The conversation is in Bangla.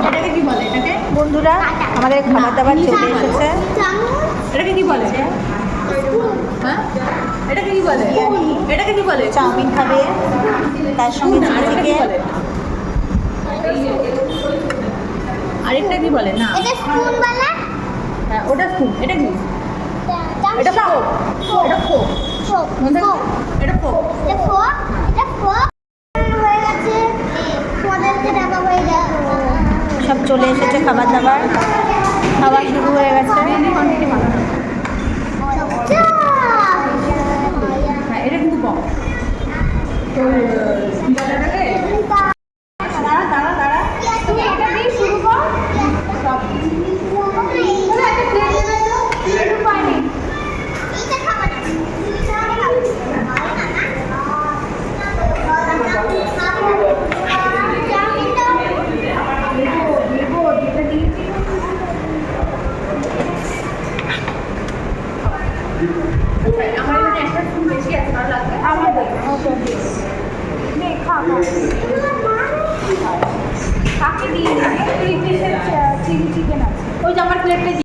এটাকে কি বলে? এটাকে বন্ধুরা আমাদের খাবার দাবার চলে এসেছে। এটাকে কি বলে? হ্যাঁ, এটাকে কি বলে? এটাকে কি বলে? চাউমিন খাবে, তার সঙ্গে চিলি চিকেন। আরেকটা কি বলে? না, এটা স্পুন वाला। হ্যাঁ ওটা স্পুন। এটা কি? এটা এটা ফোক। এটা ফোক। ফোক। এটা ফোক। এটা ফোক। এটা ফোক হয়ে গেছে। তোমাদেরকে ডাবা হয়ে গেছে। সব চলে এসেছে খাবার দাবার, খাওয়া শুরু হয়ে গেছে। হ্যাঁ, এটা কিন্তু কম। তো এটাকে দাঁড়া দাঁড়া দাঁড়া, তুমি এটা দিয়ে শুরু কর। সব একটা প্লেট নেবে তো একটু পানি। এইটা খাবে না। আমার এখানে একটা স্পুন বেশি আছে, ভালো লাগবে আমাদের। নে খা খা। কাকে দিয়ে চিলি চিকেন আছে, ওই যে আমার প্লেটে